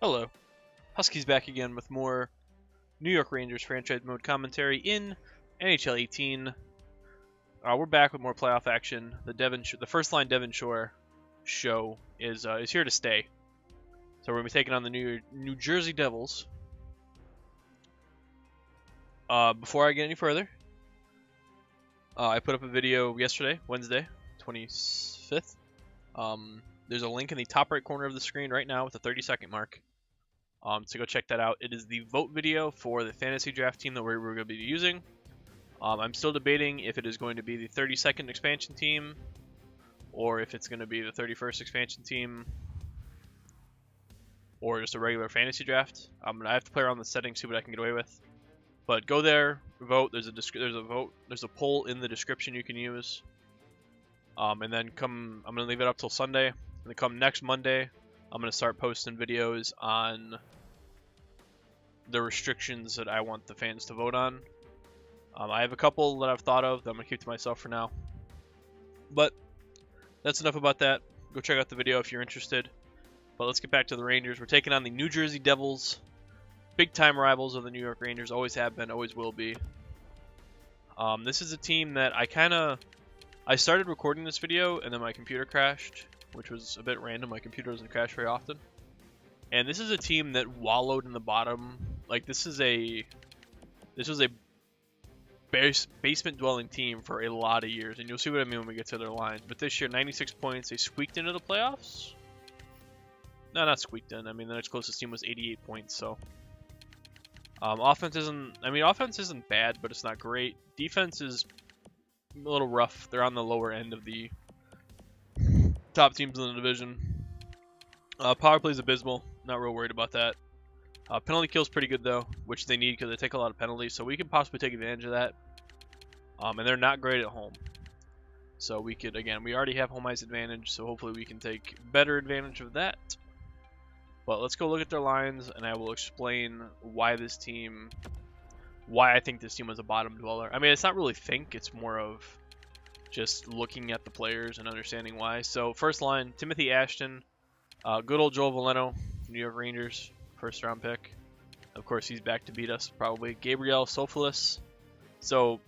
Hello, Huskies back again with more New York Rangers franchise mode commentary in NHL 18. We're back with more playoff action. The first line Devon Shore show is here to stay. So we're gonna be taking on the New Jersey Devils. Before I get any further, I put up a video yesterday, Wednesday, 25th. There's a link in the top right corner of the screen right now with the 30-second mark. So go check that out. It is the vote video for the fantasy draft team that we're going to be using. I'm still debating if it is going to be the 32nd expansion team or if it's going to be the 31st expansion team or just a regular fantasy draft. I have to play around the settings, see what I can get away with. But go there, vote. There's a poll in the description you can use. And then I'm going to leave it up till Sunday. And then come next Monday, I'm going to start posting videos on the restrictions that I want the fans to vote on. I have a couple that I've thought of that I'm going to keep to myself for now. But that's enough about that. Go check out the video if you're interested. But let's get back to the Rangers. We're taking on the New Jersey Devils. Big time rivals of the New York Rangers. Always have been, always will be. This is a team that I started recording this video and then my computer crashed, which was a bit random. My computer doesn't crash very often. And this is a team that wallowed in the bottom. Like this was a basement dwelling team for a lot of years, and you'll see what I mean when we get to their lines. But this year, 96 points. They squeaked into the playoffs. No, not squeaked in. I mean, the next closest team was 88 points. So offense isn't bad, but it's not great. Defense is a little rough. They're on the lower end of the top teams in the division. Power play is abysmal. Not real worried about that. Penalty kill's pretty good though, which they need because they take a lot of penalties, so we can possibly take advantage of that. And they're not great at home, so we already have home ice advantage, so hopefully we can take better advantage of that. But let's go look at their lines, and I will explain why I think this team was a bottom dweller. I mean, it's not really it's more of just looking at the players and understanding why. So first line, Timothy Ashton, good old Joel Veleno, New York Rangers, first round pick. Of course, he's back to beat us probably. Gabriel Sofolis. So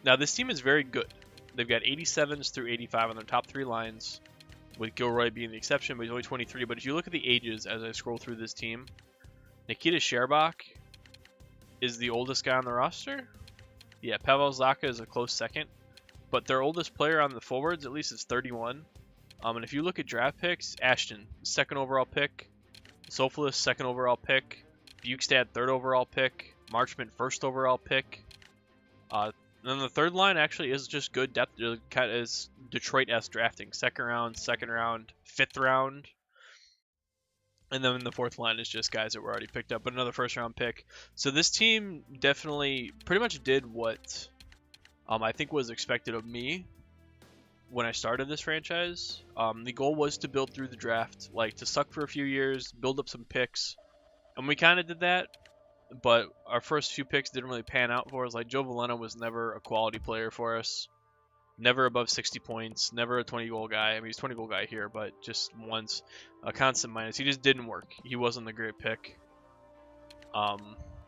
now this team is very good. They've got 87s through 85 on their top three lines, with Gilroy being the exception, but he's only 23. But if you look at the ages as I scroll through this team, Nikita Sherbak is the oldest guy on the roster. Yeah, Pavel Zacha is a close second, but their oldest player on the forwards at least is 31. And if you look at draft picks, Ashton, second overall pick, Sofolis, second overall pick, Bukestad, third overall pick, Marchment, first overall pick. And then the third line actually is just good depth. It kind of is Detroit-esque drafting. Second round, fifth round. And then the fourth line is just guys that were already picked up, but another first round pick. So this team definitely pretty much did what I think was expected of me when I started this franchise. The goal was to build through the draft, like to suck for a few years, build up some picks. And we kind of did that, but our first few picks didn't really pan out for us. Like Joe Veleno was never a quality player for us. Never above 60 points, never a 20-goal guy. I mean, he's a 20-goal guy here, but just once a constant minus. He just didn't work. He wasn't a great pick.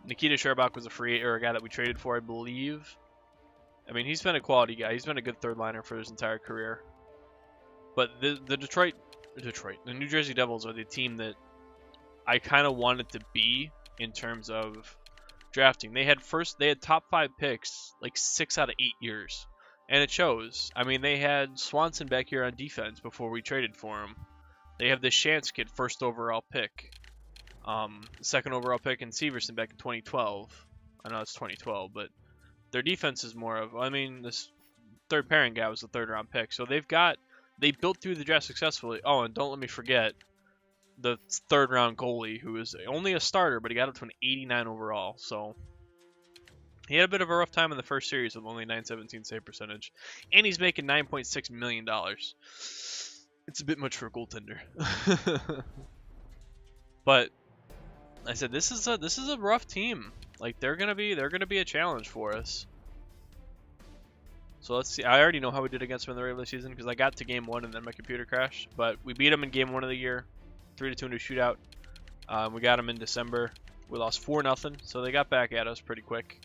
Nikita Sherbak was a guy that we traded for, I believe. I mean, he's been a quality guy. He's been a good third liner for his entire career. But the New Jersey Devils are the team that I kind of wanted to be in terms of drafting. They had top 5 picks like 6 out of 8 years. And it shows. I mean, they had Swanson back here on defense before we traded for him. They have the Shantz kid, first overall pick. Second overall pick in Severson back in 2012. I know it's 2012, but their defense is more of, I mean, this third pairing guy was the third round pick. So they built through the draft successfully. Oh, and don't let me forget the third round goalie who is only a starter, but he got up to an 89 overall. So he had a bit of a rough time in the first series with only .917 save percentage, and he's making $9.6 million. It's a bit much for a goaltender. But I said this is a rough team. Like they're gonna be a challenge for us. So let's see. I already know how we did against them in the regular season because I got to game 1 and then my computer crashed. But we beat them in game 1 of the year, 3-2 in a shootout. We got them in December. We lost 4-0, so they got back at us pretty quick.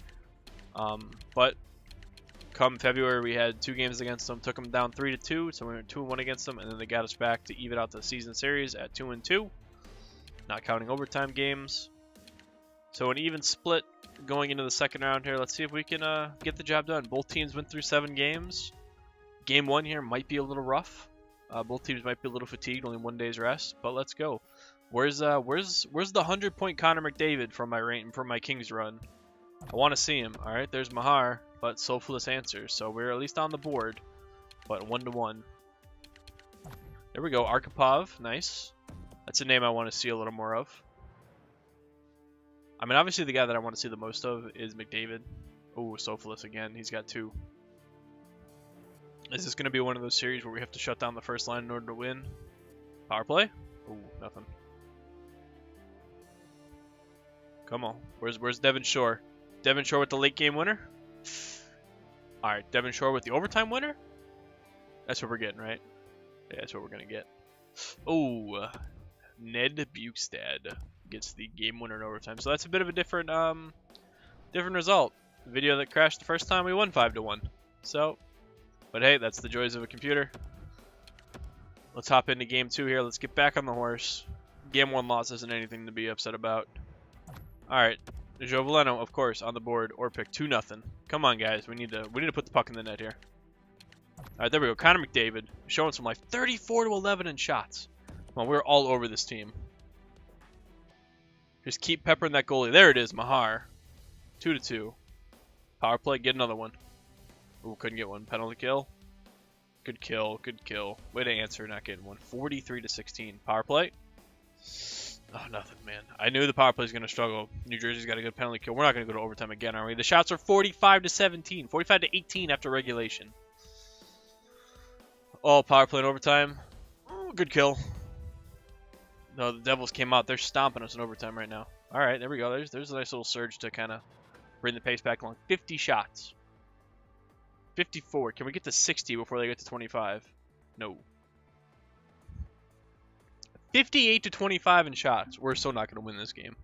But come February, we had 2 games against them, took them down 3-2, so we went 2-1 against them, and then they got us back to even out the season series at 2-2, not counting overtime games. So an even split going into the second round here. Let's see if we can get the job done. Both teams went through 7 games. Game 1 here might be a little rough. Both teams might be a little fatigued, only 1 day's rest, but let's go. Where's the 100-point Connor McDavid from my Kings run? I want to see him. All right, there's Mahar, but Soulfulest answers, so we're at least on the board. But 1-1. There we go, Arkhipov, nice. That's a name I want to see a little more of. I mean, obviously the guy that I want to see the most of is McDavid. Oh, Soulfulest again. He's got 2. Is this going to be one of those series where we have to shut down the first line in order to win? Power play? Oh, nothing. Come on. Where's Devon Shore? Devon Shore with the late game winner? Alright, Devon Shore with the overtime winner? That's what we're getting, right? Yeah, that's what we're going to get. Oh, Ned Bukestad gets the game winner in overtime. So that's a bit of a different result. The video that crashed the first time, we won 5-1. So, but hey, that's the joys of a computer. Let's hop into game 2 here. Let's get back on the horse. Game 1 loss isn't anything to be upset about. Alright, Joe Veleno, of course, on the board, or pick 2-0. Come on, guys. We need to put the puck in the net here. Alright, there we go. Connor McDavid showing some life. 34-11 in shots. Come on, we're all over this team. Just keep peppering that goalie. There it is, Mahar. 2-2. Power play, get another one. Ooh, couldn't get one. Penalty kill. Good kill, good kill. Way to answer, not getting one. 43-16. Power play. Oh, nothing, man. I knew the power play was going to struggle. New Jersey's got a good penalty kill. We're not going to go to overtime again, are we? The shots are 45-17. 45-18 after regulation. Oh, power play in overtime. Oh, good kill. No, the Devils came out. They're stomping us in overtime right now. All right, there we go. There's a nice little surge to kind of bring the pace back along. 50 shots. 54. Can we get to 60 before they get to 25? No. 58-25 in shots. We're still not going to win this game.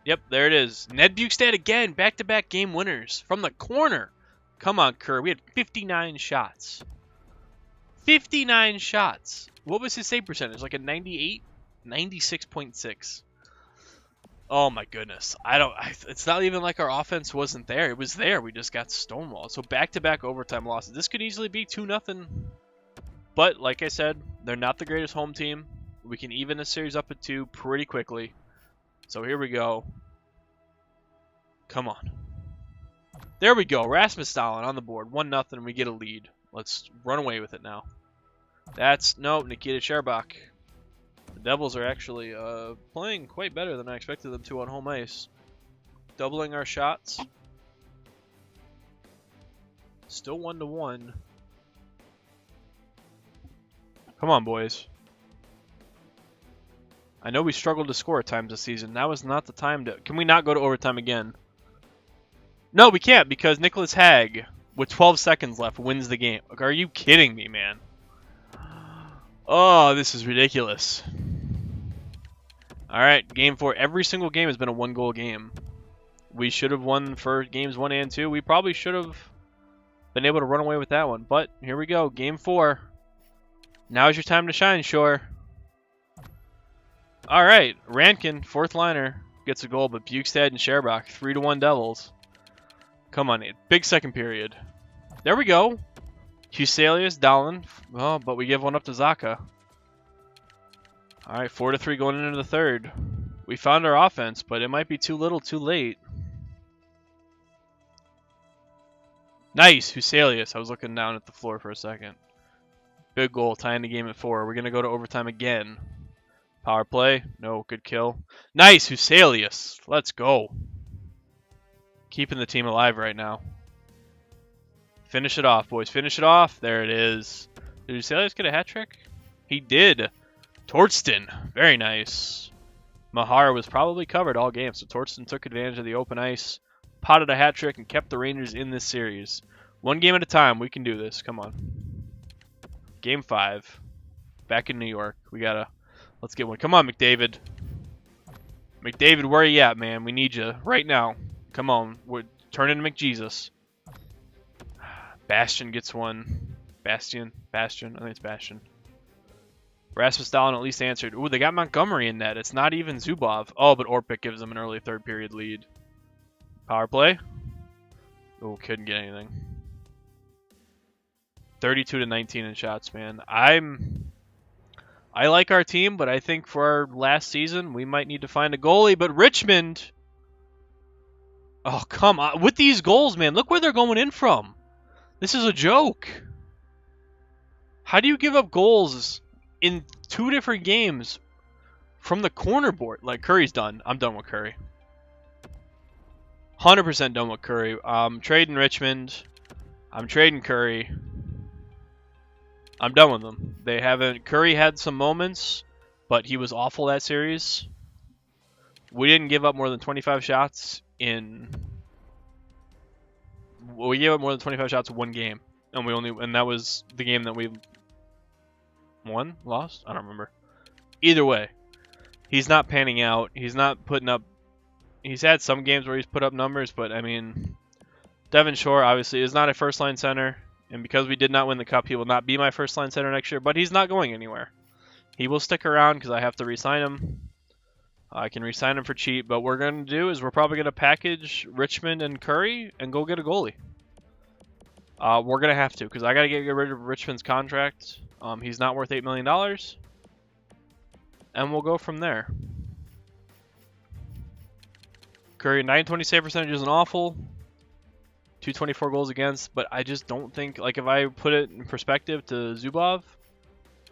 Yep, there it is. Ned Bukestad again. Back-to-back game winners from the corner. Come on, Kerr. We had 59 shots. 59 shots. What was his save percentage? Like a 98? 96.6. Oh my goodness. It's not even like our offense wasn't there. It was there. We just got stonewalled. So back-to-back overtime losses. This could easily be 2-0. But like I said, they're not the greatest home team. We can even the series up at 2 pretty quickly. So here we go. Come on. There we go. Rasmus Dahlin on the board. 1-0. We get a lead. Let's run away with it now. No, Nikita Sherbak. The Devils are actually playing quite better than I expected them to on home ice. Doubling our shots. Still 1-1. Come on, boys. I know we struggled to score at times this season. Now is not the time to... Can we not go to overtime again? No, we can't because Nicholas Hag, with 12 seconds left, wins the game. Are you kidding me, man? Oh, this is ridiculous. Alright, game 4. Every single game has been a 1-goal game. We should have won for games 1 and 2. We probably should have been able to run away with that one. But here we go. Game 4. Now's your time to shine, Shore. Alright, Rankin, 4th liner, gets a goal, but Bukestad and Sherbak, 3-1 Devils. Come on, big second period. There we go. Huselius, Dahlin. Oh, but we give one up to Zaka. Alright, 4-3 going into the third. We found our offense, but it might be too little, too late. Nice, Huselius. I was looking down at the floor for a second. Big goal, tying the game at 4. We're going to go to overtime again. Power play. No, good kill. Nice, Huselius. Let's go. Keeping the team alive right now. Finish it off, boys. Finish it off. There it is. Did Huselius get a hat trick? He did. Torsten. Very nice. Mahar was probably covered all game, so Torsten took advantage of the open ice, potted a hat trick, and kept the Rangers in this series. 1 game at a time. We can do this. Come on. Game 5. Back in New York. We got Let's get one. Come on, McDavid. McDavid, where are you at, man? We need you right now. Come on. We're turning to McJesus. Bastion gets one. Bastion. I think it's Bastion. Rasmus Dahlin at least answered. Ooh, they got Montgomery in net. It's not even Zubov. Oh, but Orpik gives them an early third period lead. Power play. Oh, couldn't get anything. 32-19 in shots, man. I like our team, but I think for our last season, we might need to find a goalie. But Richmond... Oh, come on. With these goals, man, look where they're going in from. This is a joke. How do you give up goals in 2 different games from the corner board? Like, Curry's done. I'm done with Curry. 100% done with Curry. I'm trading Richmond. I'm trading Curry. I'm done with them. They haven't... Curry had some moments, but he was awful that series. We didn't give up more than 25 shots in... Well, we gave up more than 25 shots in one game. And that was the game that we won? Lost? I don't remember. Either way, he's not panning out. He's not putting up... He's had some games where he's put up numbers, but, I mean... Devin Shore, obviously, is not a first-line center. And because we did not win the Cup, he will not be my first-line center next year. But he's not going anywhere. He will stick around because I have to re-sign him. I can re-sign him for cheap. But what we're going to do is we're probably going to package Richmond and Curry and go get a goalie. We're going to have to because I got to get rid of Richmond's contract. He's not worth $8 million. And we'll go from there. Curry, 920 save percentage isn't awful. 224 goals against, but I just don't think, like, if I put it in perspective to Zubov,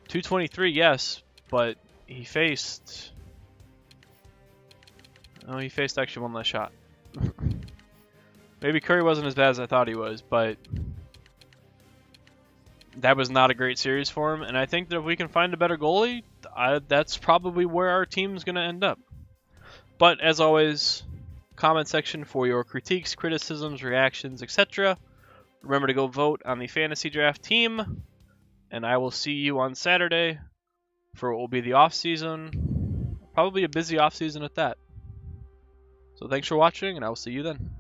223, yes, but he faced actually one less shot. Maybe Curry wasn't as bad as I thought he was, but that was not a great series for him, and I think that if we can find a better goalie, that's probably where our team's going to end up. But, as always... Comment section for your critiques, criticisms, reactions, etc. Remember to go vote on the fantasy draft team, and I will see you on Saturday for what will be the off season. Probably a busy off season at that. So thanks for watching, and I will see you then.